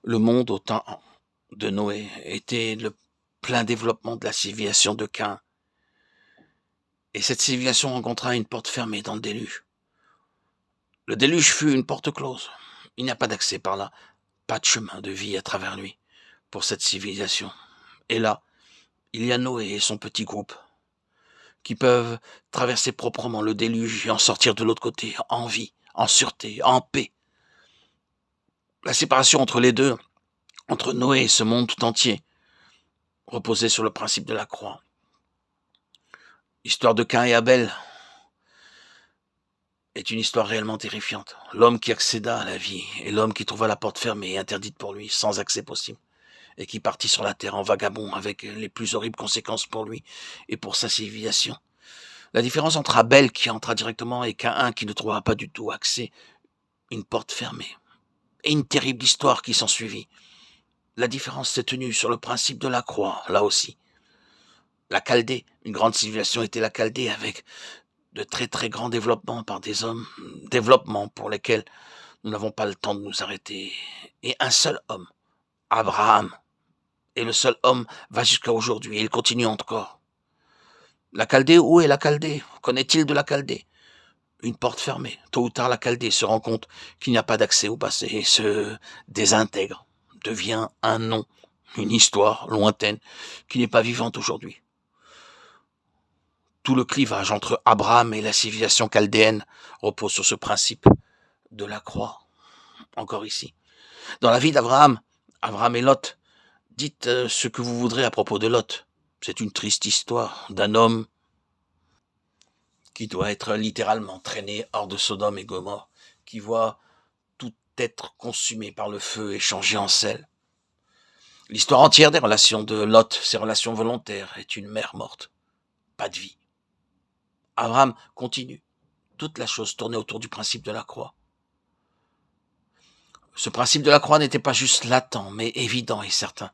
Le monde au temps de Noé était le plein développement de la civilisation de Cain. Et cette civilisation rencontra une porte fermée dans le déluge. Le déluge fut une porte close. Il n'y a pas d'accès par là, pas de chemin de vie à travers lui pour cette civilisation. Et là, il y a Noé et son petit groupe qui peuvent traverser proprement le déluge et en sortir de l'autre côté, en vie, en sûreté, en paix. La séparation entre les deux, entre Noé et ce monde tout entier, reposait sur le principe de la croix. L'histoire de Cain et Abel est une histoire réellement terrifiante. L'homme qui accéda à la vie et l'homme qui trouva la porte fermée et interdite pour lui, sans accès possible, et qui partit sur la terre en vagabond avec les plus horribles conséquences pour lui et pour sa civilisation. La différence entre Abel qui entra directement et Cain qui ne trouva pas du tout accès, une porte fermée, et une terrible histoire qui s'ensuivit. La différence s'est tenue sur le principe de la croix, là aussi. La Chaldée, une grande civilisation était la Chaldée avec de très très grands développements par des hommes, développements pour lesquels nous n'avons pas le temps de nous arrêter. Et un seul homme, Abraham, et le seul homme va jusqu'à aujourd'hui, et il continue encore. La Chaldée, où est la Chaldée? Connaît-il de la Chaldée? Une porte fermée. Tôt ou tard, la Chaldée se rend compte qu'il n'y a pas d'accès au passé et se désintègre, devient un nom, une histoire lointaine qui n'est pas vivante aujourd'hui. Tout le clivage entre Abraham et la civilisation chaldéenne repose sur ce principe de la croix. Encore ici. Dans la vie d'Abraham, Abraham et Lot, dites ce que vous voudrez à propos de Lot. C'est une triste histoire d'un homme qui doit être littéralement traîné hors de Sodome et Gomorrhe, qui voit tout être consumé par le feu et changé en sel. L'histoire entière des relations de Lot, ses relations volontaires, est une mer morte. Pas de vie. Abraham continue. Toute la chose tournait autour du principe de la croix. Ce principe de la croix n'était pas juste latent, mais évident et certain.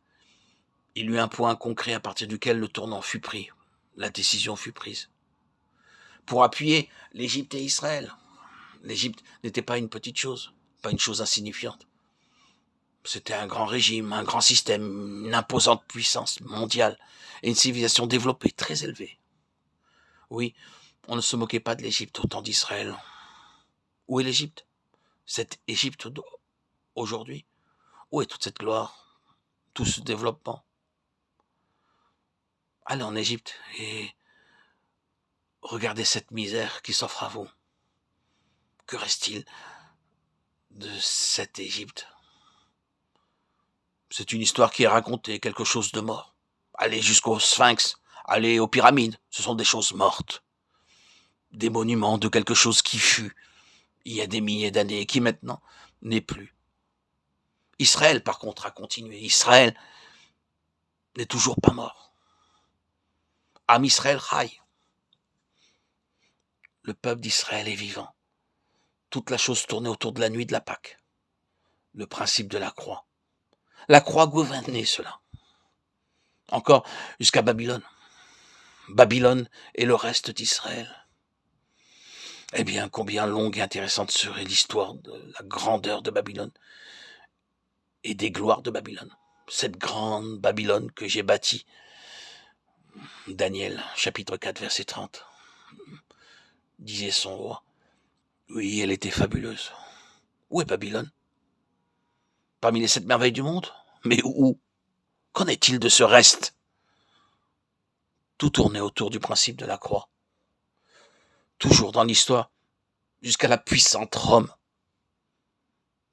Il y eut un point concret à partir duquel le tournant fut pris. La décision fut prise. Pour appuyer l'Égypte et Israël. L'Égypte n'était pas une petite chose, pas une chose insignifiante. C'était un grand régime, un grand système, une imposante puissance mondiale et une civilisation développée, très élevée. Oui, on ne se moquait pas de l'Égypte au temps d'Israël. Où est l'Égypte? Cette Égypte aujourd'hui? Où est toute cette gloire? Tout ce développement? Allez en Égypte et regardez cette misère qui s'offre à vous. Que reste-t-il de cette Égypte? C'est une histoire qui est racontée, quelque chose de mort. Allez jusqu'au Sphinx, allez aux pyramides, ce sont des choses mortes. Des monuments de quelque chose qui fut, il y a des milliers d'années, et qui maintenant n'est plus. Israël, par contre, a continué. Israël n'est toujours pas mort. Am Israël Chai. Le peuple d'Israël est vivant. Toute la chose tournait autour de la nuit de la Pâque. Le principe de la croix. La croix gouvernait cela. Encore jusqu'à Babylone. Babylone et le reste d'Israël. Eh bien, combien longue et intéressante serait l'histoire de la grandeur de Babylone et des gloires de Babylone. Cette grande Babylone que j'ai bâtie. Daniel, chapitre 4, verset 30. Disait son roi. Oui, elle était fabuleuse. Où est Babylone? Parmi les 7 merveilles du monde? Mais où? Qu'en est-il de ce reste? Tout tournait autour du principe de la croix. Toujours dans l'histoire, jusqu'à la puissante Rome.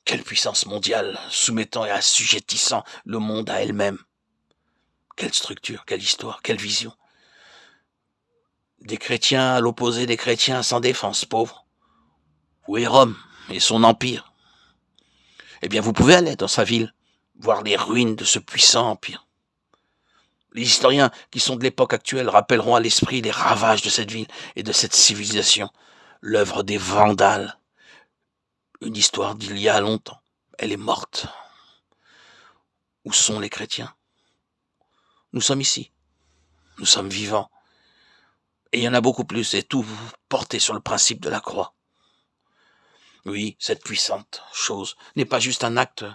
Quelle puissance mondiale, soumettant et assujettissant le monde à elle-même. Quelle structure, quelle histoire, quelle vision. Des chrétiens à l'opposé des chrétiens sans défense, pauvres. Où est Rome et son empire? Eh bien, vous pouvez aller dans sa ville, voir les ruines de ce puissant empire. Les historiens qui sont de l'époque actuelle rappelleront à l'esprit les ravages de cette ville et de cette civilisation, l'œuvre des Vandales. Une histoire d'il y a longtemps. Elle est morte. Où sont les chrétiens? Nous sommes ici. Nous sommes vivants. Et il y en a beaucoup plus, et tout porté sur le principe de la croix. Oui, cette puissante chose n'est pas juste un acte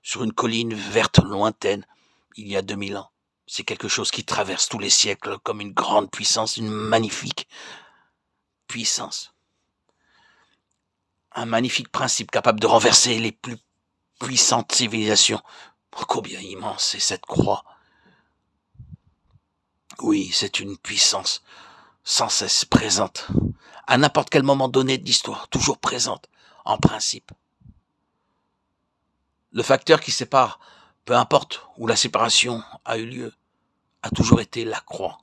sur une colline verte lointaine, il y a 2000 ans. C'est quelque chose qui traverse tous les siècles comme une grande puissance, une magnifique puissance. Un magnifique principe capable de renverser les plus puissantes civilisations. Oh, combien immense est cette croix. Oui, c'est une puissance sans cesse présente, à n'importe quel moment donné de l'histoire, toujours présente, en principe. Le facteur qui sépare, peu importe où la séparation a eu lieu, a toujours été la croix.